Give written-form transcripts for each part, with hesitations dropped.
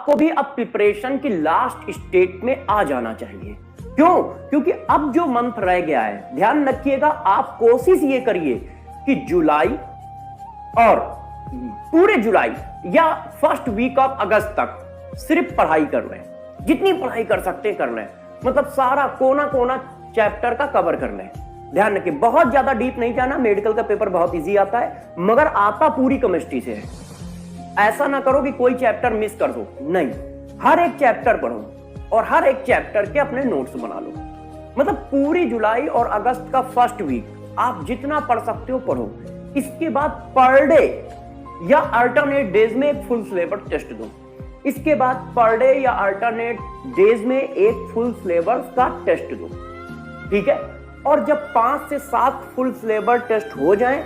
आपको भी अब प्रिपरेशन की लास्ट स्टेट में आ जाना चाहिए। क्यों? क्योंकि अब जो मंथ रह गया है, ध्यान रखिएगा, आप कोशिश ये करिए कि जुलाई और पूरे जुलाई या फर्स्ट वीक ऑफ अगस्त तक सिर्फ पढ़ाई कर रहे हैं, जितनी पढ़ाई कर सकते हैं कर लें, मतलब सारा कोना कोना चैप्टर का कवर कर लें। ध्यान रखिए, बहुत ज्यादा डीप नहीं जाना, मेडिकल का पेपर बहुत इजी आता है, मगर आता पूरी केमिस्ट्री से है। ऐसा ना करो कि कोई चैप्टर मिस कर दो, नहीं, हर एक चैप्टर पढ़ो और हर एक चैप्टर के अपने नोट्स बना लो। मतलब पूरी जुलाई और अगस्त का फर्स्ट वीक आप जितना पढ़ सकते हो पढ़ो। इसके बाद पर डे या अल्टरनेट डेज में एक फुल सिलेबस टेस्ट दो। इसके बाद पर डे या अल्टरनेट डेज में एक फुल सिलेबस का टेस्ट दो, ठीक है। और जब 5 से 7 फुल सिलेबस टेस्ट हो जाएं,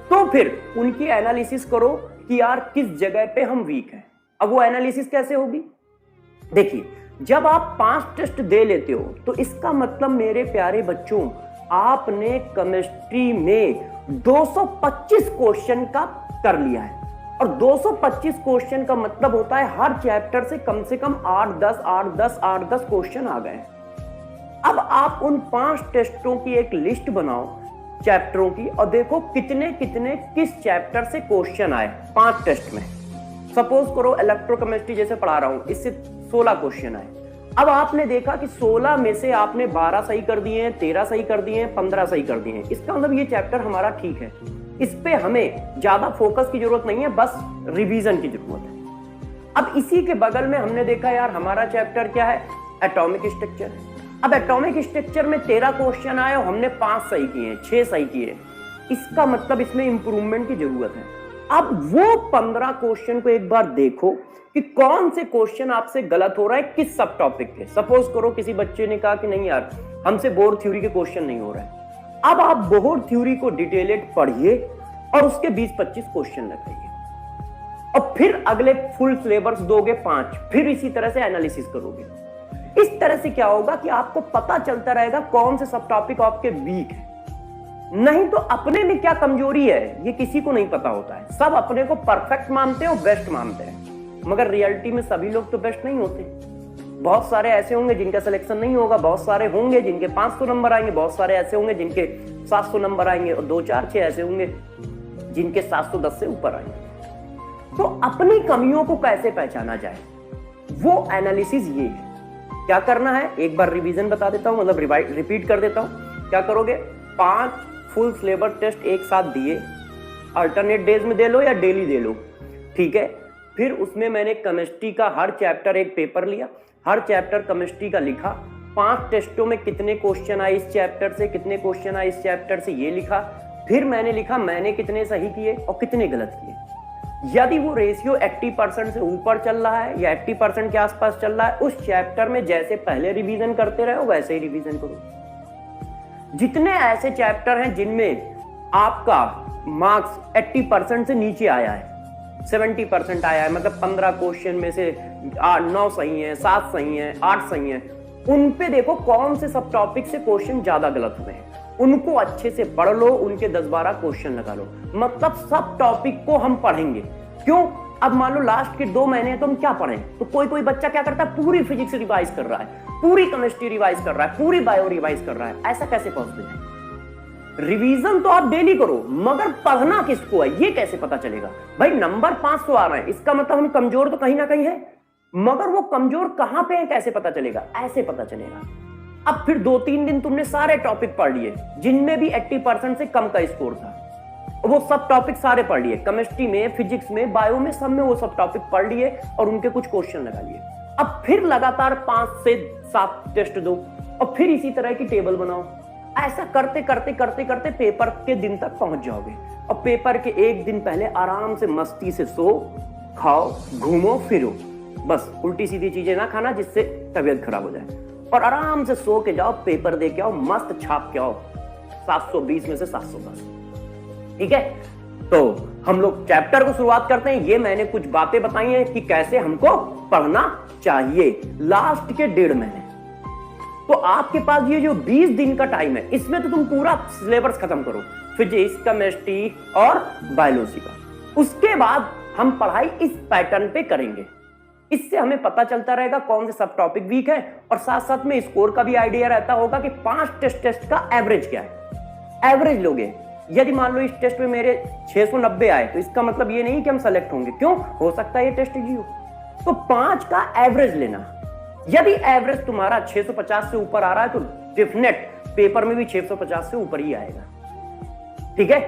तो फिर उनकी एनालिसिस करो कि यार किस जगह पे हम वीक हैं। अब वो एनालिसिस कैसे होगी? देखिए, जब आप 5 टेस्ट दे लेते हो तो इसका मतलब मेरे प्यारे बच्चों, आपने केमिस्ट्री में 225 क्वेश्चन का कर लिया है। और 225 क्वेश्चन का मतलब होता है हर चैप्टर से कम 8-10 क्वेश्चन आ गए। अब आप उन 5 टेस्टों की एक लिस्ट बनाओ चैप्टरों की और देखो कितने कितने किस चैप्टर से क्वेश्चन आए 5 टेस्ट में। सपोज करो इलेक्ट्रोकेमिस्ट्री जैसे पढ़ा रहा हूं, इससे 16 क्वेश्चन आए। अब आपने देखा कि 16 में से आपने 12 सही कर दिए हैं, 13 सही कर दिए हैं, 15 सही कर दिए हैं। इसका मतलब ये चैप्टर हमारा ठीक है, इस पे हमें ज्यादा फोकस की जरूरत नहीं है, बस रिवीजन की जरूरत है। अब इसी के बगल में हमने देखा यार हमारा चैप्टर क्या है, एटॉमिक स्ट्रक्चर है। अब एटॉमिक स्ट्रक्चर में 13 क्वेश्चन आए और हमने 5 सही किए, 6 सही किए। इसका मतलब इसमें इंप्रूवमेंट की जरूरत है। अब वो 15 क्वेश्चन को एक बार देखो कि कौन से क्वेश्चन आपसे गलत हो रहा है, किस सब टॉपिक के। सपोज करो किसी बच्चे ने कहा कि नहीं यार हमसे बोर थ्योरी के क्वेश्चन नहीं हो रहे हैं। अब आप बोर थ्योरी को डिटेलेड पढ़िए और उसके 20-25 क्वेश्चन लगाइए और फिर अगले फुल सिलेबस दोगे 5, फिर इसी तरह से एनालिसिस करोगे। इस तरह से क्या होगा कि आपको पता चलता रहेगा कौन से सब टॉपिक आपके वीक है। नहीं तो अपने में क्या कमजोरी है ये किसी को नहीं पता होता है। सब अपने को परफेक्ट मानते हैं और बेस्ट मानते हैं, मगर रियलिटी में सभी लोग तो बेस्ट नहीं होते। बहुत सारे ऐसे होंगे जिनका सिलेक्शन नहीं होगा, बहुत सारे होंगे जिनके 500 नंबर आएंगे, बहुत सारे ऐसे होंगे जिनके 700 नंबर आएंगे और 2-4-6 ऐसे होंगे जिनके 710 से ऊपर आएंगे। तो अपनी कमियों को कैसे पहचाना जाए, वो एनालिसिस ये है। क्या करना है एक बार रिवीजन बता देता हूं, मतलब रिपीट कर देता हूं। क्या करोगे, 5 फुल सिलेबस टेस्ट एक साथ दिए, अल्टरनेट डेज में दे लो या डेली दे लो, ठीक है। फिर उसमें मैंने केमिस्ट्री का हर चैप्टर एक पेपर लिया, हर चैप्टर केमिस्ट्री का लिखा, 5 टेस्टों में कितने क्वेश्चन आए इस चैप्टर से, कितने क्वेश्चन आए इस चैप्टर से, ये लिखा। फिर मैंने लिखा मैंने कितने सही किए और कितने गलत किए। यदि वो रेशियो 80% से ऊपर चल रहा है या 80% के आसपास चल रहा है, उस चैप्टर में जैसे पहले रिवीजन करते रहो वैसे ही रिवीजन करो। जितने ऐसे चैप्टर हैं जिनमें आपका मार्क्स 80% से नीचे आया है, 70% आया है, मतलब 15 क्वेश्चन में से 9 सही हैं, 7 सही हैं, 8 सही हैं, उन पे देखो कौन से सब टॉपिक से क्वेश्चन ज्यादा गलत हुए हैं, उनको अच्छे से पढ़ लो, उनके 10-12 क्वेश्चन लगा लो। मतलब सब टॉपिक को हम पढ़ेंगे। क्यों? अब मान लो लास्ट के 2 महीने तो हम क्या पढ़ें, तो कोई बच्चा क्या करता है, पूरी फिजिक्स रिवाइज कर रहा है, पूरी केमिस्ट्री रिवाइज कर रहा है, पूरी बायो रिवाइज कर रहा है। ऐसा कैसे पॉसिबल है? रिवीजन तो आप डेली करो, मगर पढ़ना किसको है ये कैसे पता चलेगा? भाई नंबर 500 आ रहे हैं, इसका मतलब हम कमजोर तो कहीं ना कहीं है, मगर वो कमजोर कहां पे है कैसे पता चलेगा? ऐसे पता चलेगा। अब फिर 2-3 दिन तुमने सारे टॉपिक पढ़ लिए जिनमें भी 80% से कम का स्कोर था, वो सब टॉपिक सारे पढ़ लिए, केमिस्ट्री में, फिजिक्स में, बायो में, सब में वो सब टॉपिक पढ़ लिए और उनके कुछ क्वेश्चन लगा लिए। अब फिर लगातार 5 से 7 टेस्ट दो और फिर इसी तरह की टेबल बनाओ। ऐसा करते करते करते करते पेपर के दिन तक पहुंच जाओगे। और पेपर के एक दिन पहले आराम से मस्ती से सो, खाओ, घूमो फिरो, बस उल्टी सीधी चीजें ना खाना जिससे तबीयत खराब हो जाए, और आराम से सो के जाओ, पेपर दे के आओ, मस्त छाप के आओ 720 में से 710। ठीक है, तो हम लोग चैप्टर को शुरुआत करते हैं। ये मैंने कुछ बातें बताई हैं कि कैसे हमको पढ़ना चाहिए लास्ट के 1.5 महीने। तो आपके पास ये जो 20 दिन का टाइम है, इसमें तो तुम पूरा सिलेबस खत्म करो, फिजिक्स, केमिस्ट्री और बायोलॉजी का। उसके बाद हम पढ़ाई इस पैटर्न पे करेंगे। इससे हमें पता चलता रहेगा कौन से सब टॉपिक वीक है, और साथ साथ में स्कोर का भी आइडिया रहता होगा कि 5 टेस्ट का एवरेज क्या है। एवरेज लोगे, यदि मान लो इस टेस्ट में मेरे 690 आए तो इसका मतलब ये नहीं कि हम सेलेक्ट होंगे, क्यों, हो सकता है ये टेस्ट इजी हो। तो 5 का एवरेज लेना, यदि एवरेज तुम्हारा 650 से ऊपर आ रहा है तो डेफिनेट पेपर में भी 650 से ऊपर ही आएगा। ठीक है।